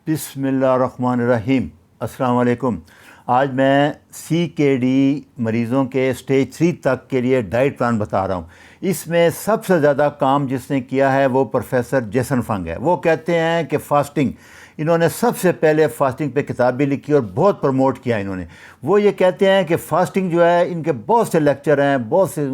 بسم اللہ الرحمن الرحیم۔ السلام علیکم۔ آج میں CKD مریضوں کے اسٹیج 3 تک کے لیے ڈائٹ پلان بتا رہا ہوں۔ اس میں سب سے زیادہ کام جس نے کیا ہے وہ پروفیسر جیسن فنگ ہے۔ وہ کہتے ہیں کہ فاسٹنگ، انہوں نے سب سے پہلے فاسٹنگ پہ کتاب بھی لکھی اور بہت پروموٹ کیا انہوں نے۔ وہ یہ کہتے ہیں کہ فاسٹنگ جو ہے، ان کے بہت سے لیکچر ہیں، بہت سے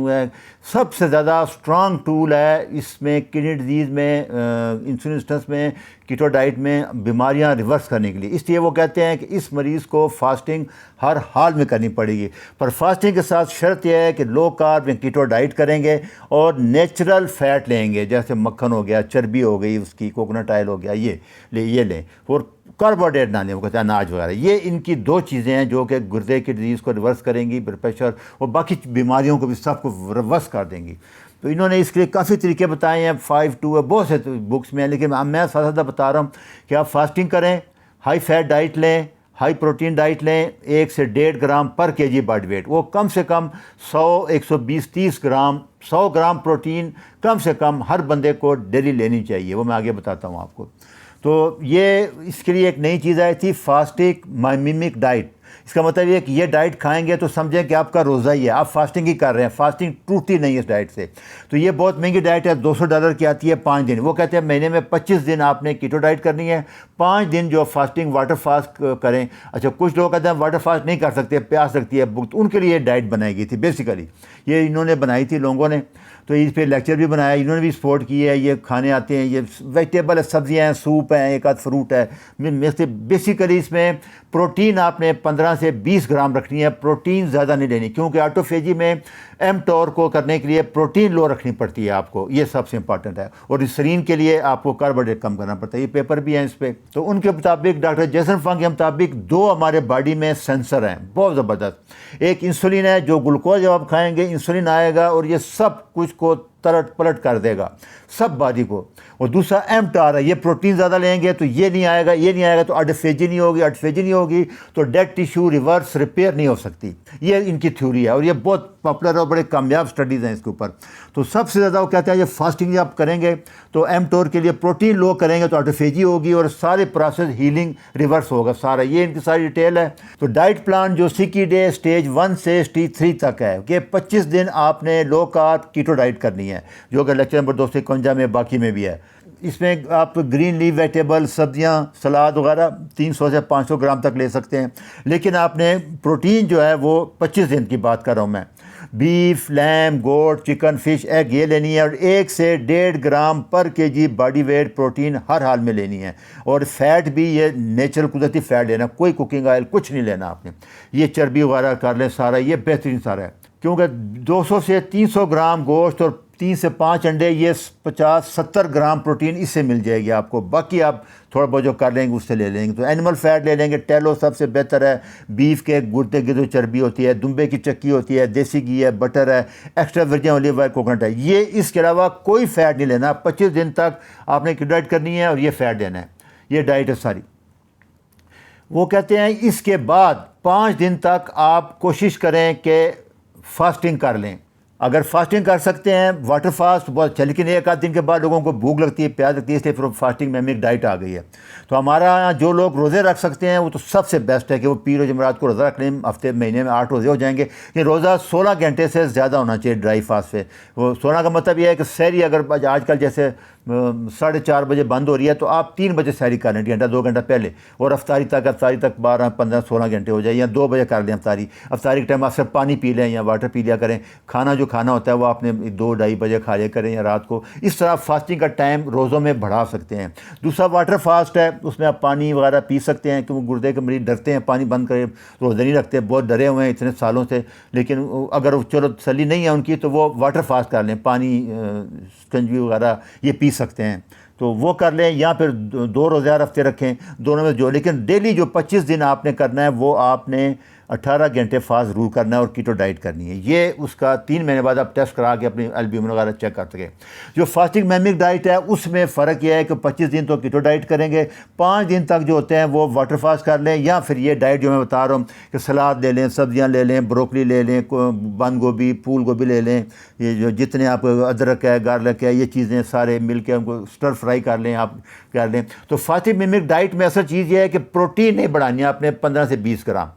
سب سے زیادہ اسٹرانگ ٹول ہے اس میں کڈنی ڈیزیز میں، انسولین ریزسٹنس میں، کیٹو ڈائٹ میں بیماریاں ریورس کرنے کے لیے۔ اس لیے وہ کہتے ہیں کہ اس مریض کو فاسٹنگ ہر حال میں کرنی پڑے گی، پر فاسٹنگ کے ساتھ شرط یہ ہے کہ لو کارب یا کیٹو ڈائٹ کریں گے اور نیچرل فیٹ لیں گے، جیسے مکھن ہو گیا، چربی ہو گئی اس کی، کوکونٹ آئل ہو گیا، یہ لیں، اور کاربوہائیڈریٹ نہ لیں، وہ کہتے ہیں اناج وغیرہ۔ یہ ان کی دو چیزیں ہیں جو کہ گردے کی ڈیزیز کو ریورس کریں گی، بلڈ پریشر اور باقی بیماریوں کو بھی سب کو ریورس کر دیں گی۔ تو انہوں نے اس کے لیے کافی طریقے بتائے ہیں، 5-2 ہے، بہت سے بکس میں ہیں، لیکن میں سادہ بتا رہا ہوں کہ آپ فاسٹنگ کریں، ہائی فیٹ ڈائٹ لیں، ہائی پروٹین ڈائٹ لیں، 1 سے 1.5 گرام پر kg باڈی ویٹ، وہ کم سے کم 100-120-30 گرام، 100 گرام پروٹین کم سے کم ہر بندے کو ڈیلی لینی چاہیے، وہ میں آگے بتاتا ہوں آپ کو۔ تو یہ اس کے لیے ایک نئی چیز آئی تھی، فاسٹنگ مائمیمک ڈائٹ۔ اس کا مطلب یہ کہ یہ ڈائٹ کھائیں گے تو سمجھیں کہ آپ کا روزہ ہی ہے، آپ فاسٹنگ ہی کر رہے ہیں، فاسٹنگ ٹوٹتی نہیں ہے اس ڈائٹ سے۔ تو یہ بہت مہنگی ڈائٹ ہے، $200 کی آتی ہے 5 دن۔ وہ کہتے ہیں مہینے میں 25 دن آپ نے کیٹو ڈائٹ کرنی ہے، 5 دن جو فاسٹنگ واٹر فاسٹ کریں۔ اچھا، کچھ لوگ کہتے ہیں واٹر فاسٹ نہیں کر سکتے، پیاس لگتی ہے، بھوک، ان کے لیے یہ ڈائٹ بنائی گئی تھی بیسیکلی، یہ انہوں نے بنائی تھی لوگوں نے۔ تو اس پہ لیکچر بھی بنایا، انہوں نے بھی سپورٹ کی ہے۔ یہ کھانے آتے ہیں، یہ ویجیٹیبل ہے، سبزیاں ہیں، سوپ ہیں، ایک آدھ فروٹ ہے۔ بیسیکلی اس میں پروٹین آپ نے 15 سے 20 گرام رکھنی ہے، پروٹین زیادہ نہیں لینی، کیونکہ آٹوفیجی میں mTOR کو کرنے کے لیے پروٹین لو رکھنی پڑتی ہے آپ کو، یہ سب سے امپورٹنٹ ہے۔ اور انسولین کے لیے آپ کو کاربوہائیڈریٹ کم کرنا پڑتا ہے، یہ پیپر بھی ہیں اس پہ۔ تو ان کے مطابق، ڈاکٹر جیسن فنگ کے مطابق، 2 ہمارے باڈی میں سینسر ہیں بہت زبردست۔ ایک انسولین ہے، جو گلوکوز جب آپ کھائیں گے انسولین آئے گا اور یہ سب کچھ کو تلٹ پلٹ کر دے گا، سب باڈی کو۔ اور دوسرا mTOR ہے، یہ پروٹین زیادہ لیں گے تو یہ نہیں آئے گا، یہ نہیں آئے گا تو آٹوفیجی نہیں ہوگی، آٹوفیجی نہیں ہوگی تو ڈیڈ ٹیشو ریورس ریپیئر نہیں ہو سکتی۔ یہ ان کی تھیوری ہے اور یہ بہت پاپولر اور بڑے کامیاب سٹڈیز ہیں اس کے اوپر۔ تو سب سے زیادہ وہ کہتے ہیں یہ فاسٹنگ آپ کریں گے تو mTOR کے لیے پروٹین لو کریں گے تو آٹوفیجی ہوگی اور سارے پروسیس ہیلنگ ریورس ہوگا سارا۔ یہ ان کی ساری ڈیٹیل ہے۔ تو ڈائٹ پلان جو CKD اسٹیج 1 سے اسٹیج 3 تک ہے کہ 25 دن آپ نے لو کارب کیٹو ڈائٹ کرنی ہے، جو کہ لیکچر نمبر 251 میں باقی میں بھی ہے۔ اس میں آپ گرین لیف ویجیٹیبل، سبزیاں، سلاد وغیرہ 300 سے 500 گرام تک لے سکتے ہیں، لیکن آپ نے پروٹین جو ہے وہ 25 دن کی بات کر رہا ہوں میں۔ بیف، لیم، گوٹ، چکن، فش، ایگ یہ لینی ہے، اور 1 سے 1.5 گرام پر kg باڈی ویٹ پروٹین ہر حال میں لینی ہے۔ اور فیٹ بھی یہ نیچرل قدرتی فیٹ لینا، کوئی کوکنگ آئل کچھ نہیں لینا آپ نے۔ یہ چربی وغیرہ کر لیں سارا، یہ بہترین سارا ہے، کیونکہ 200 سے 300 گرام گوشت اور 3 سے 5 انڈے، یہ 50-70 گرام پروٹین اس سے مل جائے گی آپ کو۔ باقی آپ تھوڑا بہت جو کر لیں گے اس سے لے لیں گے۔ تو اینیمل فیٹ لے لیں گے، ٹیلو سب سے بہتر ہے، بیف کے گردے کی جو چربی ہوتی ہے، دمبے کی چکی ہوتی ہے، دیسی گھی ہے، بٹر ہے، extra virgin olive oil, coconut ہے، یہ اس کے علاوہ کوئی فیٹ نہیں لینا۔ 25 دن تک آپ نے ڈائٹ کرنی ہے اور یہ فیٹ لینا ہے، یہ ڈائٹ ہے ساری۔ وہ کہتے ہیں اس کے بعد 5 دن تک آپ کوشش کریں کہ فاسٹنگ کر لیں۔ اگر فاسٹنگ کر سکتے ہیں، واٹر فاسٹ بہت اچھا، لیکن 1 آدھ دن کے بعد لوگوں کو بھوک لگتی ہے، پیاس لگتی ہے، اس لیے پھر فاسٹنگ میں ایک ڈائٹ آ گئی ہے۔ تو ہمارا یہاں جو لوگ روزے رکھ سکتے ہیں وہ تو سب سے بیسٹ ہے کہ وہ پیر و جمعرات کو روزہ رکھ لیں، ہفتے مہینے میں 8 روزے ہو جائیں گے۔ یہ روزہ 16 گھنٹے سے زیادہ ہونا چاہیے ڈرائی فاسٹ پہ۔ وہ 16 کا مطلب یہ ہے کہ سحری اگر آج کل جیسے 4:30 بجے بند ہو رہی ہے تو آپ 3 بجے سحری کر لیں، 1 گھنٹہ 2 گھنٹہ پہلے، اور افطاری تک 12 15 16 گھنٹے ہو جائے، یا 2 بجے کر لیں افطاری۔ افطاری کے ٹائم آپ صرف پانی پی لیں یا واٹر پی لیا کریں، کھانا جو کھانا ہوتا ہے وہ آپ نے 2-2:30 بجے کھا لیا کریں یا رات کو۔ اس طرح فاسٹنگ کا ٹائم روزوں میں بڑھا سکتے ہیں۔ دوسرا واٹر فاسٹ ہے، اس میں آپ پانی وغیرہ پی سکتے ہیں، کیونکہ گردے کے مریض ڈرتے ہیں پانی بند کرے، روزے نہیں رکھتے، بہت ڈرے ہوئے ہیں اتنے سالوں سے، لیکن اگر چلو تسلی نہیں ہے ان کی تو وہ واٹر فاسٹ کر لیں، پانی سکنجوی وغیرہ یہ پی سکتے ہیں، تو وہ کر لیں، یا پھر 2 روزے ہر ہفتے رکھیں، دونوں میں جو۔ لیکن ڈیلی جو 25 دن آپ نے کرنا ہے وہ آپ نے 18 گھنٹے فاسٹ ضرور کرنا ہے اور کیٹو ڈائٹ کرنی ہے. یہ اس کا 3 مہینے بعد آپ ٹیسٹ کرا کے اپنی البیومن وغیرہ چیک کر سکیں. جو فاسٹنگ میمک ڈائٹ ہے اس میں فرق یہ ہے کہ 25 دن تو کیٹو ڈائٹ کریں گے, 5 دن تک جو ہوتے ہیں وہ واٹر فاسٹ کر لیں, یا پھر یہ ڈائٹ جو میں بتا رہا ہوں کہ سلاد لے لیں, سبزیاں لے لیں, بروکلی لے لیں, بند گوبھی, پھول گوبھی لے لیں, یہ جو جتنے آپ ادرک ہے, گارلک ہے, یہ چیزیں سارے مل کے ان کو سٹر فرائی کر لیں, آپ کر لیں. تو فاسٹنگ میمک ڈائٹ میں اصل چیز یہ ہے کہ پروٹین نہیں بڑھانی ہے آپ نے 15 سے 20 گرام,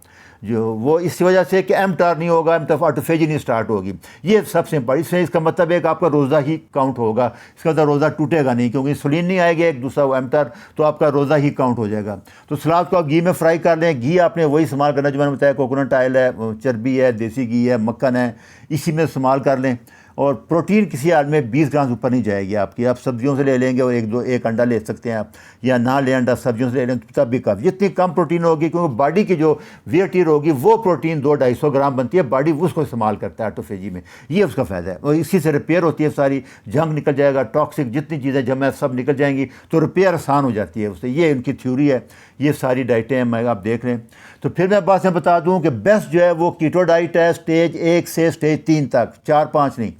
جو وہ اس وجہ سے کہ ایمٹار نہیں ہوگا, آٹوفیجی نہیں اسٹارٹ ہوگی. یہ سب سے امپورٹنٹ. اس کا مطلب ہے کہ آپ کا روزہ ہی کاؤنٹ ہوگا, اس کا مطلب روزہ ٹوٹے گا نہیں, کیونکہ انسولین نہیں آئے گا ایک دوسرا وہ ایمٹار, تو آپ کا روزہ ہی کاؤنٹ ہو جائے گا. تو سلاد کو آپ گھی میں فرائی کر لیں. گھی آپ نے وہی استعمال کرنا جو میں نے بتایا, کوکونٹ آئل ہے, چربی ہے, دیسی گھی ہے, مکھن ہے, اسی میں استعمال کر لیں. اور پروٹین کسی حال میں 20 گرام سے اوپر نہیں جائے گی آپ کی. آپ سبزیوں سے لے لیں گے اور ایک انڈا لے سکتے ہیں آپ, یا نہ لیں انڈا, سبزیوں سے لے لیں تب بھی کافی. جتنی کم پروٹین ہوگی, کیونکہ باڈی کی جو ویئر ہوگی وہ پروٹین 200-250 گرام بنتی ہے, باڈی اس کو استعمال کرتا ہے آٹوفیجی میں. یہ اس کا فائدہ ہے, اور اسی سے ریپیئر ہوتی ہے ساری, جنگ نکل جائے گا, ٹاکسک جتنی چیزیں جمع سب نکل جائیں گی, تو ریپیئر آسان ہو جاتی ہے اس سے. یہ ان کی تھیوری ہے. یہ ساری ڈائٹیں ہیں, آپ دیکھ لیں. تو پھر میں بات میں بتا دوں کہ بیسٹ جو ہے وہ کیٹو ڈائٹ ہے, سٹیج 1 سے سٹیج 3 تک, 4-5 نہیں.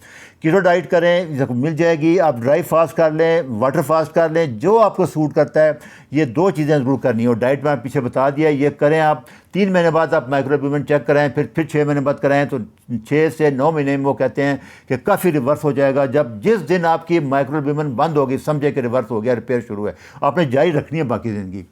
کیٹو ڈائٹ کریں, مل جائے گی. آپ ڈرائی فاسٹ کر لیں, واٹر فاسٹ کر لیں, جو آپ کو سوٹ کرتا ہے. یہ 2 چیزیں ضرور کرنی ہے, اور ڈائٹ میں پیچھے بتا دیا, یہ کریں آپ. 3 مہینے بعد آپ مائکروبیومن چیک کرائیں, پھر 6 مہینے بعد کرائیں, تو 6 سے 9 مہینے میں وہ کہتے ہیں کہ کافی ریورس ہو جائے گا. جس دن آپ کی مائکروبیومن بند ہوگی, سمجھے کہ ریورس ہو گیا, ریپیئر شروع ہے. آپ نے جاری رکھنی ہے باقی زندگی.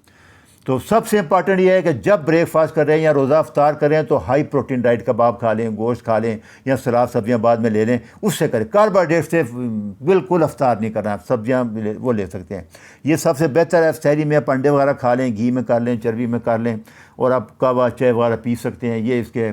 تو سب سے امپارٹنٹ یہ ہے کہ جب بریک فاسٹ کر رہے ہیں یا روزہ افطار کر رہے ہیں تو ہائی پروٹین ڈائٹ, کباب کھا لیں, گوشت کھا لیں, یا سلاد سبزیاں بعد میں لے لیں, اس سے کریں. کاربوہائیڈریٹ سے بالکل افطار نہیں کرنا, سبزیاں وہ لے سکتے ہیں. یہ سب سے بہتر ہے. سحری میں آپ انڈے وغیرہ کھا لیں, گھی میں کر لیں, چربی میں کر لیں, اور آپ قہوہ چائے وغیرہ پی سکتے ہیں. یہ اس کے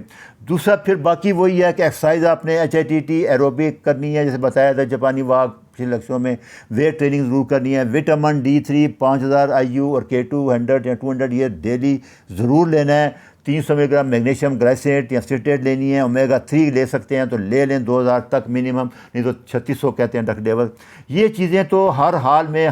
دوسرا. پھر باقی وہی ہے کہ ایکسرسائز آپ نے HIIT ایروبک کرنی ہے, جیسے بتایا تھا, جاپانی واک پچھلے لیکچروں میں. ویٹ ٹریننگ ضرور کرنی ہے. وٹامن D3 5000 IU اور K2 100 یا 200 یہ ڈیلی ضرور لینا ہے. 300 ملی گرام میگنیشیم گلائسیٹ یا سٹریٹ لینی ہے. اومیگا 3 لے سکتے ہیں تو لے لیں 2000 تک منیمم, نہیں تو 3600 کہتے ہیں ڈک ڈیول. یہ چیزیں تو ہر حال میں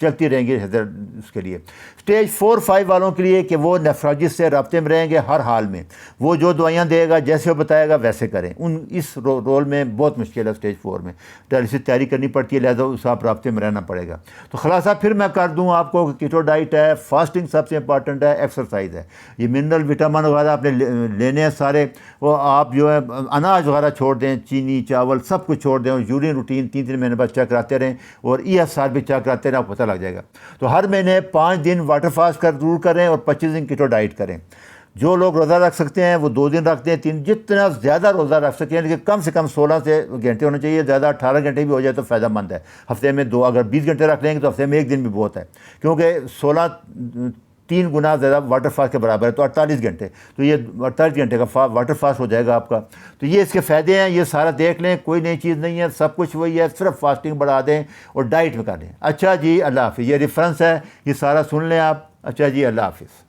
چلتی رہیں گی اس کے لیے. سٹیج 4-5 والوں کے لیے کہ وہ نیفرالوجسٹ سے رابطے میں رہیں گے ہر حال میں. وہ جو دوائیاں دے گا, جیسے وہ بتائے گا ویسے کریں. اس رول میں بہت مشکل ہے. سٹیج 4 میں ڈائلسس تیاری کرنی پڑتی ہے, لہٰذا اس آپ رابطے میں رہنا پڑے گا. تو خلاصہ پھر میں کر دوں آپ کو کہ کیٹو ڈائٹ ہے, فاسٹنگ سب سے امپارٹنٹ ہے, ایکسرسائز ہے. یہ منرل وٹامن وغیرہ آپ نے لینے ہیں سارے. وہ آپ جو ہے اناج وغیرہ چھوڑ دیں, چینی چاول سب کچھ چھوڑ دیں, اور یورین روٹین 3 مہینے بعد چیک کراتے رہیں, اور ESR بھی چیک کراتے رہیں, آپ کو پتہ لگ جائے گا. تو ہر مہینے 5 دن واٹر فاسٹ ضرور کریں, اور 25 دن کیٹو ڈائٹ کریں. جو لوگ روزہ رکھ سکتے ہیں وہ 2 دن رکھتے ہیں, 3, جتنا زیادہ روزہ رکھ سکتے ہیں, لیکن کم سے کم 16 گھنٹے ہونے چاہیے. زیادہ 18 گھنٹے بھی ہو جائے تو فائدہ مند ہے. ہفتے میں 2, اگر 20 گھنٹے رکھ لیں گے تو ہفتے میں 1 دن بھی بہت ہے, کیونکہ 16 3 گنا زیادہ واٹر فاسٹ کے برابر ہے, تو 48 گھنٹے. تو یہ 48 گھنٹے کا واٹر فاسٹ ہو جائے گا آپ کا. تو یہ اس کے فائدے ہیں, یہ سارا دیکھ لیں. کوئی نئی چیز نہیں ہے, سب کچھ وہی ہے, صرف فاسٹنگ بڑھا دیں اور ڈائٹ میں کر لیں. اچھا جی, اللہ حافظ. یہ ریفرنس ہے, یہ سارا سن لیں آپ. اچھا جی, اللہ حافظ.